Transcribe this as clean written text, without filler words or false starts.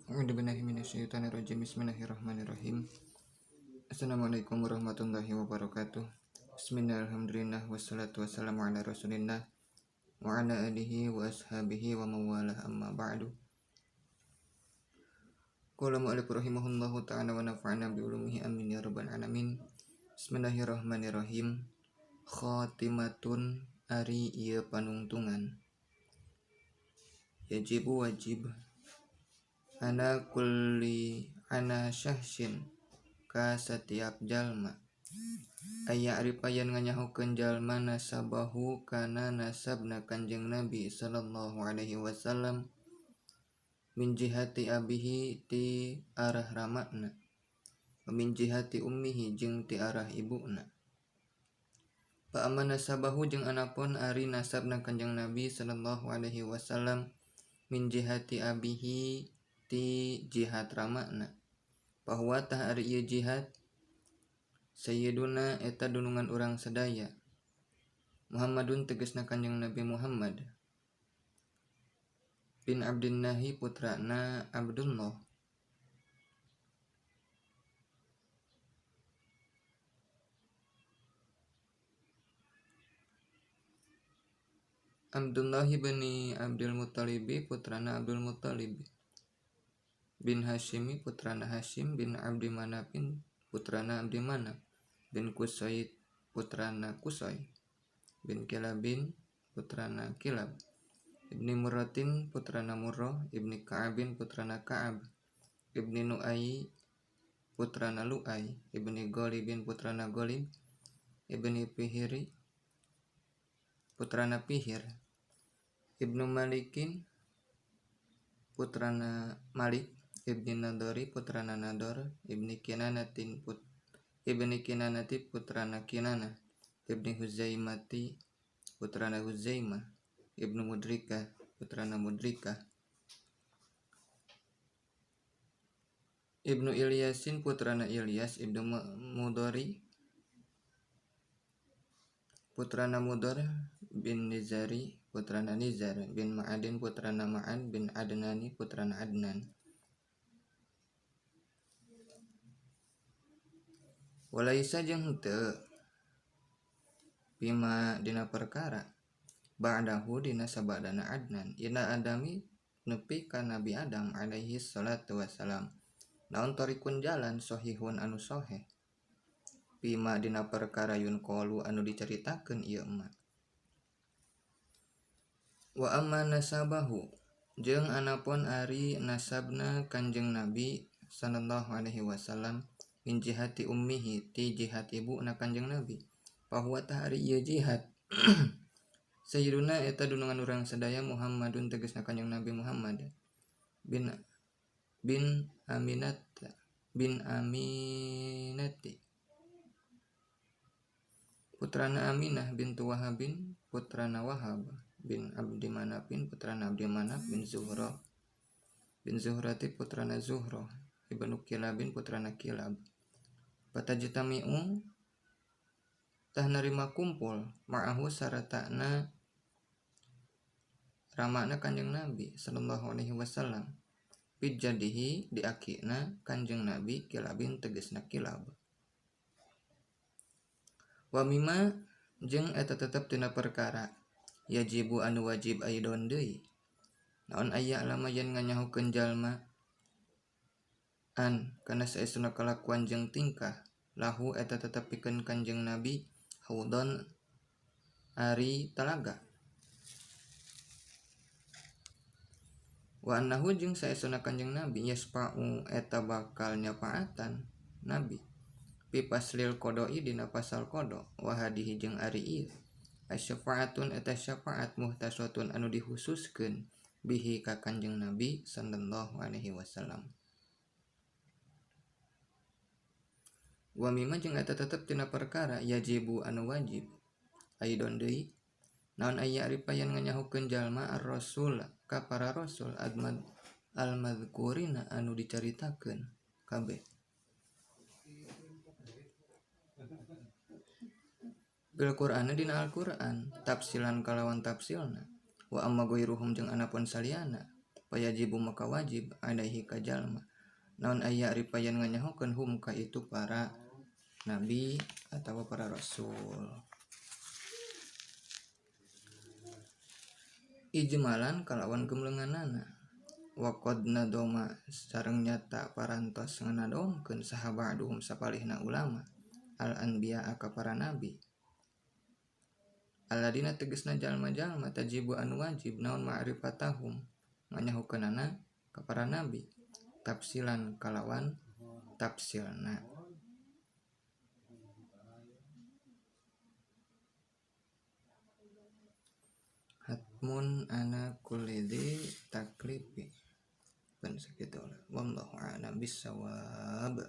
A'udzubillahi minasyaitonirrajim. Bismillahirrahmanirrahim. Assalamualaikum warahmatullahi wabarakatuh. Bismillahirrahmanirrahim. Wassalatu wassalamu ala rasulillah wa ala alihi wa ashabihi wa mawalah, amma ba'du. Qala mu'allif rahimahullahu ta'ala wa nafa'ana bi ulumihi amin ya rabbal alamin. Bismillahirrahmanirrahim. Khatimatun ari ieu panungtungan. Yajibu wajib ana syahsin ka setiap jalma aya aripayan nganyahukeun jalma nasabahu kana nasabna Kanjeng Nabi sallallahu alaihi wasallam min jihati abihi ti arah ramakna min jihati ummihi jeung ti arah ibuna. Fa amma nasabahu jeung anapun ari nasabna Kanjeng Nabi sallallahu alaihi wasallam min jihati abihi ti jihad ramakna bahwa tah ari ieu jihad sayyiduna eta dunungan urang sadaya Muhammadun tegasna Kanjeng Nabi Muhammad bin Abdillahi putrana Abdullah Abdullah bin Abdul Muttalibi putrana Abdul Muttalib bin Hashimi putrana Hashim bin Abdi Manafin putrana Abdi Manaf bin Qusay putrana Qusay bin Kilabin putrana Kilab ibni Murratin putrana Murrah ibni Ka'abin putrana Ka'ab ibni Nu'ay putrana Lu'ay ibni Ghalibin putrana Ghalib ibni Pihiri putrana Pihir ibnu Malikin putrana Malik ibni Nadori putrana Nador ibni Kinanati putrana Kinana ibni Huzaimati putrana Huzaimah ibnu Mudrikah putrana Mudrikah ibnu Ilyasin putrana Ilyas ibnu Mudori putrana Mudor bin Nizari putrana Nizar bin Ma'adin putrana Ma'ad bin Adnani putrana Adnan. Walaisa jeung teu bima dina perkara ba'dahu dina sabadana Adnan ila adami nepi ka Nabi Adam alaihi salatu wassalam naon tarikun jalan sahihun anu sahih bima dina perkara yun qalu anu dicaritakeun ieu emak. Wa amma nasabahu jeung anapun ari nasabna Kanjeng Nabi sallallahu alaihi wasallam min jihati ummihi ti jihad ibuna Kanjeng Nabi bahwa tah ari ieu jihad sayyiduna eta dunungan urang sadaya Muhammadun tegasna Kanjeng Nabi Muhammad bin Aminati putrana Aminah bintu Wahabin putrana Wahab bin Abdi Manafin putrana Abdi Manaf bin Zuhrati putrana Zuhroh ibnu Kilabin putrana Kilab. Patajtami'u tah narima kumpul ma'ahu saratana ramana Kanjeng Nabi sallallahu alaihi wasallam bijadihi diakina Kanjeng Nabi Kilabin tegasna Kilab. Wa mimma jeung eta tetep tina perkara yajibu anu wajib aidon deui naon aya lamayan nganyahukeun jalma an kana saestuna kalakuan jeung tingkah lahu eta tetep pikeun Kanjeng Nabi haudon ari talaga wa annahu jeung saestuna Kanjeng Nabi yasfa'u eta bakal nyafaatan Nabi pipaslil qodoi dina pasal qodo wa hadihi jeung ari ieu asyafaatun eta syafaat muhtasatun anu dihususkeun bihi ka Kanjeng Nabi sallallahu alaihi wasallam. Wa mimma jeung eta tetep tina perkara yajibu anu wajib aidon deui naon aya aripayan nganyahukeun jalma ar-rasul ka para rasul al-madzkurina anu dicaritakeun kabeh bil Qur'an dina Al-Qur'an tafsilan kalawan tafsilna wa amma ghairuhum jeung anapun saliyana payajibu maka wajib alaihi ka jalma naon aya ripayan nganyahokeun hum ka itu para nabi atau para rasul. Ijmalan kalawan gemlenganana wa qad nadoma sareng nyata parantos nganadomkeun sahabaduhum sapalihna ulama al anbiya ka para nabi aladina tegasna jalma-jalma tajibu anu wajib naon ma'rifatahum nganyahokeunana ka para nabi tafsilan kalawan tafsilna. Hatmun ana kulidi taklifi. Kan segitu lah. Wallahu a'lam bissawab.